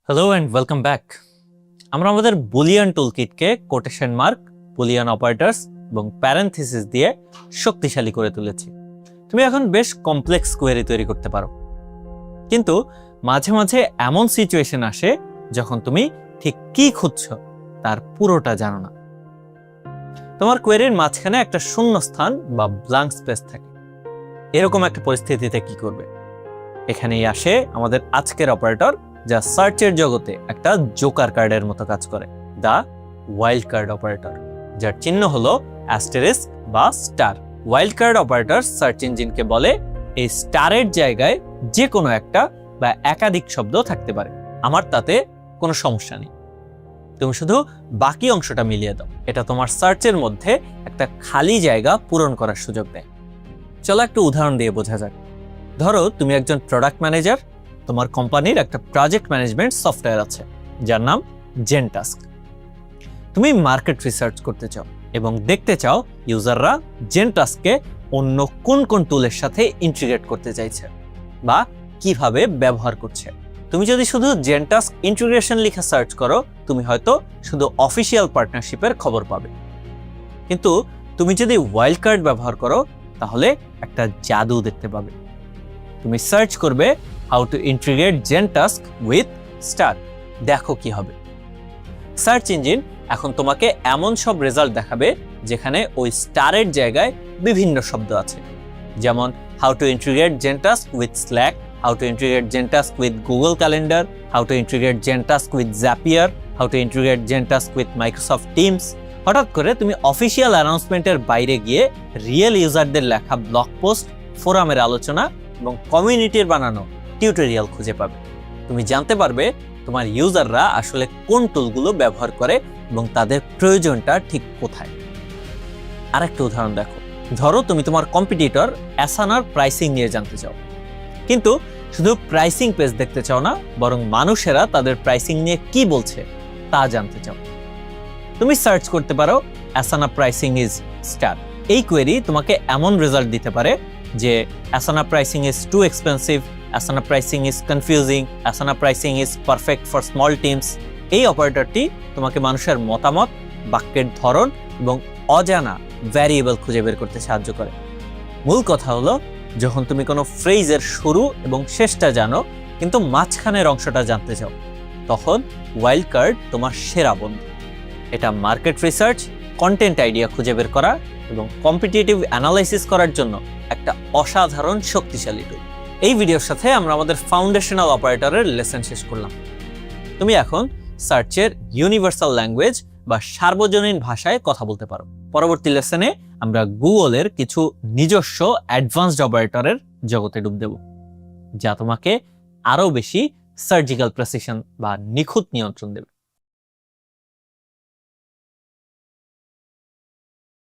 Hello and welcome back. আমরা আমাদের Boolean টুলকিটকে কোটেশন মার্ক, বুলিয়ান অপারেটরস এবং প্যারেনথেসিস দিয়ে শক্তিশালী করে তুলেছি। তুমি এখন বেশ কমপ্লেক্স কোয়েরি তৈরি করতে পারো, কিন্তু মাঝে মাঝে এমন সিচুয়েশন আসে যখন তুমি ঠিক কি খুঁজছো তার পুরোটা জানো না। তোমার কোয়েরির মাঝখানে একটা শূন্য স্থান বা ব্ল্যাঙ্ক স্পেস থাকে। এরকম একটা পরিস্থিতিতে কি করবে? এখানেই আসে আমাদের আজকের অপারেটর, যা সার্চের জগতে একটা জোকার কার্ডের মতো কাজ করে, দা ওয়াইল্ড কার্ড অপারেটর, যার চিহ্ন হলো অ্যাস্টেরিস্ক বা star. Wild card operator search ইঞ্জিনকে বলে এই স্টারের জায়গায় যে কোনো একটা বা একাধিক শব্দ থাকতে পারে। আমার তাতে কোনো সমস্যা নেই, তুমি শুধু বাকি অংশটা মিলিয়ে দাও। এটা তোমার সার্চের মধ্যে একটা খালি জায়গা পূরণ করার সুযোগ দেয়। চলো একটা উদাহরণ দিয়ে বোঝা যাক। ধরো তুমি একজন প্রোডাক্ট ম্যানেজার, তোমার কোম্পানির একটা প্রজেক্ট ম্যানেজমেন্ট সফটওয়্যার আছে যার নাম জেনটাস্ক। তুমি মার্কেট রিসার্চ করতে চাও এবং দেখতে চাও ইউজাররা জেনটাস্ককে অন্য কোন কোন টুলের সাথে ইন্টিগ্রেট করতে চাইছে বা কিভাবে ব্যবহার করছে। তুমি যদি শুধু জেনটাস্ক ইন্টিগ্রেশন লিখে সার্চ করো, তুমি হয়তো শুধু অফিসিয়াল পার্টনারশিপের খবর পাবে। কিন্তু তুমি যদি ওয়াইল্ড কার্ড ব্যবহার করো, তাহলে একটা জাদু দেখতে পাবে। তুমি সার্চ করবে how to integrate Zentask with star, দেখো কি হবে। সার্চ ইঞ্জিন এখন তোমাকে এমন সব রেজাল্ট দেখাবে যেখানে ওই স্টারের জায়গায় বিভিন্ন শব্দ আছে, যেমন how to integrate Zentask with Slack, how to integrate Zentask with Google Calendar, how to integrate Zentask with Zapier, how to integrate Zentask with Microsoft Teams. হঠাৎ করে তুমি অফিসিয়াল অ্যানাউন্সমেন্টের বাইরে গিয়ে রিয়েল ইউজারদের লেখা ব্লগ পোস্ট, ফোরামের আলোচনা এবং কমিউনিটির বানানো টিউটোরিয়াল খুঁজে পাবে। তুমি জানতে পারবে তোমার ইউজাররা আসলে কোন টুলগুলো ব্যবহার করে এবং তাদের প্রয়োজনটা ঠিক কোথায়। আরেকটা উদাহরণ দেখো। ধরো তুমি তোমার কম্পিটিটর অ্যাসানার প্রাইসিং নিয়ে জানতে চাও, কিন্তু শুধু প্রাইসিং পেজ দেখতে চাও না, বরং মানুষেরা তাদের প্রাইসিং নিয়ে কি বলছে তা জানতে চাও। তুমি সার্চ করতে পারো অ্যাসানা প্রাইসিং ইজ স্টার। এই কোয়েরি তোমাকে এমন রেজাল্ট দিতে পারে যে Asana pricing is too expensive, Asana pricing is confusing, Asana pricing is perfect for small teams। এই অপারেটরটি তোমাকে মানুষের মতামত, বাক্যের ধরন এবং অজানা ভ্যারিয়েবল খুঁজে বের করতে সাহায্য করে। মূল কথা হলো, যখন তুমি কোনো ফ্রেজের শুরু এবং শেষটা জানো কিন্তু মাঝখানের অংশটা জানতে চাও, তখন ওয়াইল্ড কার্ড তোমার সেরা বন্ধু। এটা মার্কেট রিসার্চ, কন্টেন্ট আইডিয়া খুঁজে বের করা এবং কম্পিটিটিভ অ্যানালাইসিস করার জন্য একটা অসাধারণ শক্তিশালী টুল। এই ভিডিওর সাথে আমরা আমাদের ফাউন্ডেশনাল অপারেটরের লেসন শেষ করলাম। তুমি এখন সার্চের ইউনিভার্সাল ল্যাঙ্গুয়েজ বা সার্বজনীন ভাষায় কথা বলতে পারো। পরবর্তী লেসনে আমরা গুগলের কিছু নিজস্ব অ্যাডভান্সড অপারেটরের জগতে ডুব দেব, যা তোমাকে আরও বেশি সার্জিক্যাল প্রেসিশন বা নিখুঁত নিয়ন্ত্রণ দেবে।